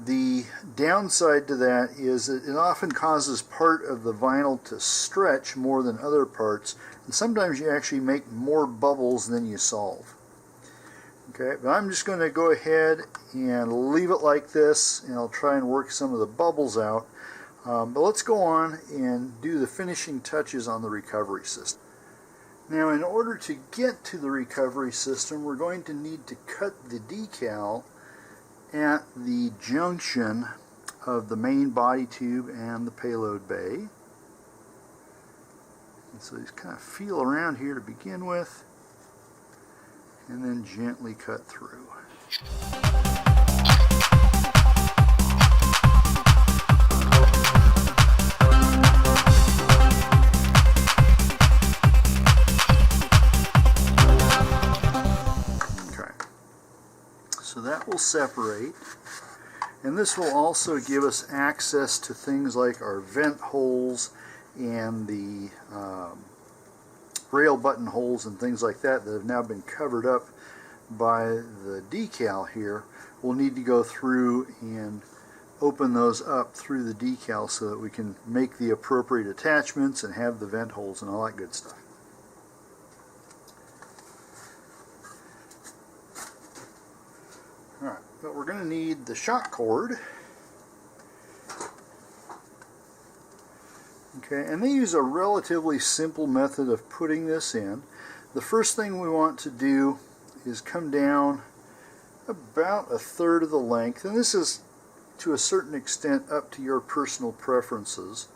A: The downside to that is that it often causes part of the vinyl to stretch more than other parts, and sometimes you actually make more bubbles than you solve. Okay, but I'm just going to go ahead and leave it like this, and I'll try and work some of the bubbles out. But let's go on and do the finishing touches on the recovery system. Now, in order to get to the recovery system, we're going to need to cut the decal at the junction of the main body tube and the payload bay. And so just kind of feel around here to begin with, and then gently cut through. Okay, so that will separate, and this will also give us access to things like our vent holes and the rail button holes and things like that that have now been covered up by the decal here. We'll need to go through and open those up through the decal so that we can make the appropriate attachments and have the vent holes and all that good stuff. Alright, but we're going to need the shock cord. Okay, and they use a relatively simple method of putting this in. The first thing we want to do is come down about 1/3 of the length, and this is to a certain extent up to your personal preferences,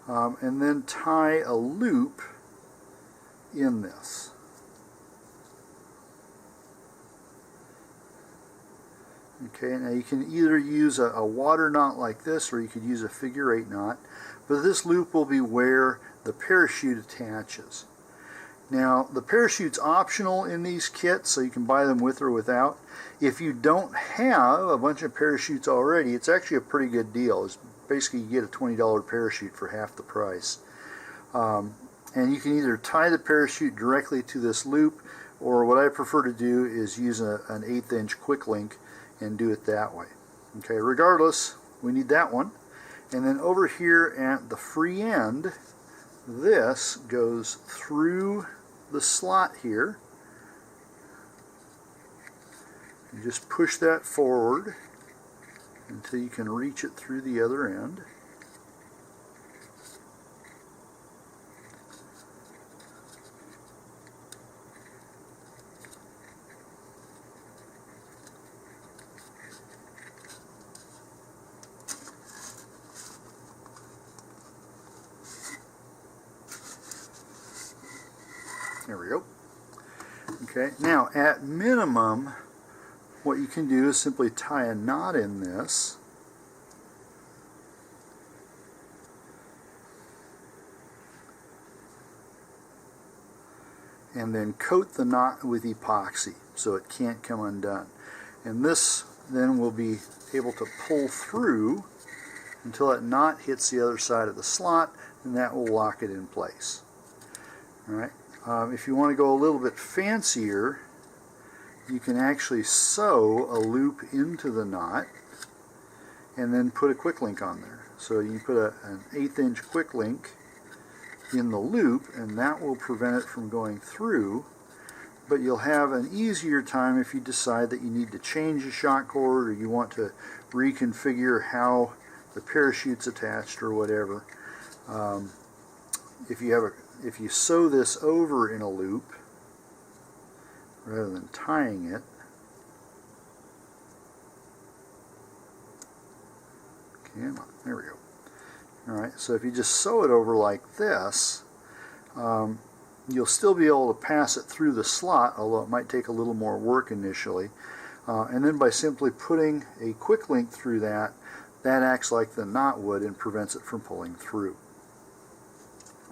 A: and then tie a loop in this. Okay, now you can either use a water knot like this, or you could use a figure-8 knot, but this loop will be where the parachute attaches. Now, the parachute's optional in these kits, so you can buy them with or without. If you don't have a bunch of parachutes already, it's actually a pretty good deal. It's basically, you get a $20 parachute for half the price. And you can either tie the parachute directly to this loop, or what I prefer to do is use an 1/8 inch quick link and do it that way. Okay, regardless, we need that one. And then over here at the free end, this goes through the slot here. You just push that forward until you can reach it through the other end. Okay, now at minimum, what you can do is simply tie a knot in this. And then coat the knot with epoxy so it can't come undone. And this then will be able to pull through until that knot hits the other side of the slot, and that will lock it in place. Alright, if you want to go a little bit fancier, you can actually sew a loop into the knot and then put a quick link on there. So you put an 1/8 inch quick link in the loop, and that will prevent it from going through, but you'll have an easier time if you decide that you need to change the shock cord or you want to reconfigure how the parachute's attached or whatever. If you sew this over in a loop rather than tying it, come on, there we go. Alright, so if you just sew it over like this, you'll still be able to pass it through the slot, although it might take a little more work initially. And then by simply putting a quick link through that, that acts like the knot would and prevents it from pulling through.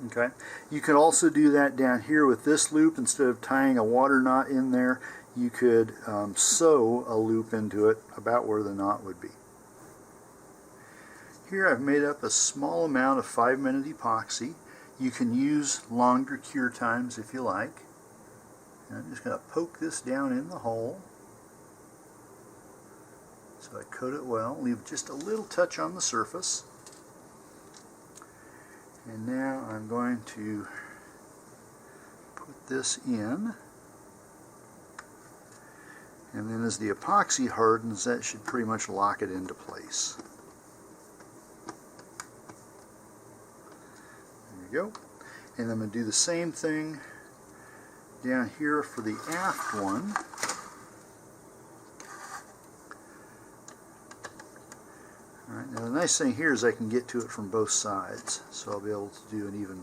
A: Okay, you could also do that down here with this loop. Instead of tying a water knot in there, you could sew a loop into it about where the knot would be. Here I've made up a small amount of 5-minute epoxy. You can use longer cure times if you like. And I'm just going to poke this down in the hole. So I coat it well, leave just a little touch on the surface. And now I'm going to put this in. And then as the epoxy hardens, that should pretty much lock it into place. Go. And I'm going to do the same thing down here for the aft one. Alright, now the nice thing here is I can get to it from both sides, so I'll be able to do an even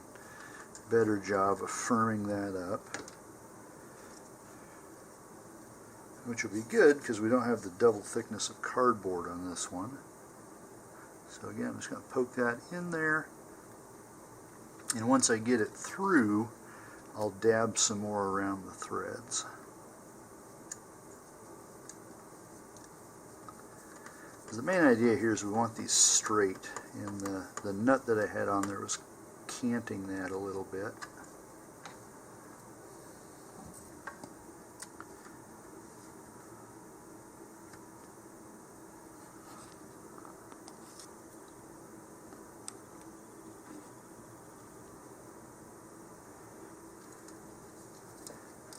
A: better job of firming that up, which will be good because we don't have the double thickness of cardboard on this one. So again, I'm just going to poke that in there. And once I get it through, I'll dab some more around the threads. The main idea here is we want these straight, and the nut that I had on there was canting that a little bit.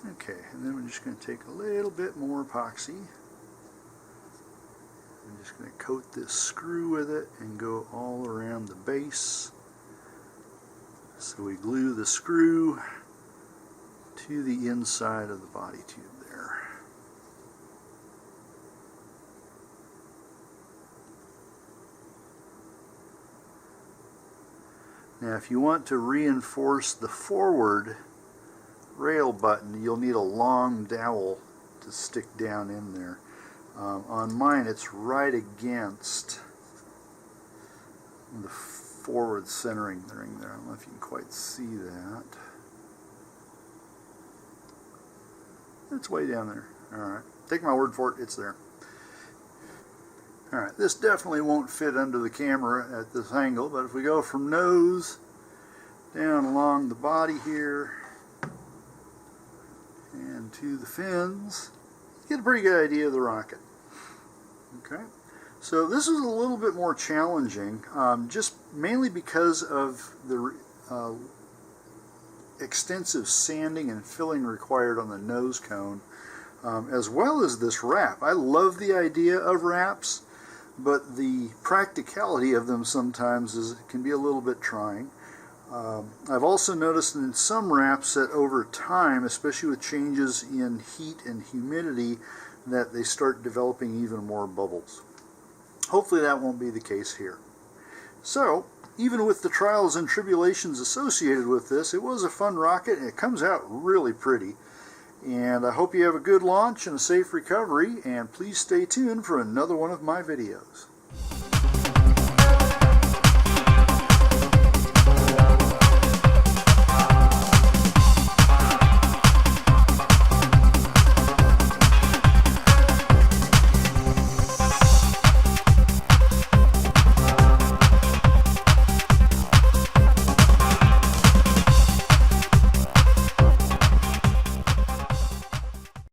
A: Okay, and then we're just going to take a little bit more epoxy. I'm just going to coat this screw with it and go all around the base. So we glue the screw to the inside of the body tube there. Now if you want to reinforce the forward rail button, you'll need a long dowel to stick down in there. On mine it's right against the forward centering ring there. I don't know if you can quite see that. It's way down there. Alright, take my word for it, it's there. Alright, this definitely won't fit under the camera at this angle, but if we go from nose down along the body here and to the fins, you get a pretty good idea of the rocket. Okay, so this is a little bit more challenging, just mainly because of the extensive sanding and filling required on the nose cone, as well as this wrap. I love the idea of wraps, but the practicality of them sometimes can be a little bit trying. I've also noticed in some wraps that over time, especially with changes in heat and humidity, that they start developing even more bubbles. Hopefully that won't be the case here. So, even with the trials and tribulations associated with this, it was a fun rocket and it comes out really pretty. And I hope you have a good launch and a safe recovery, and please stay tuned for another one of my videos.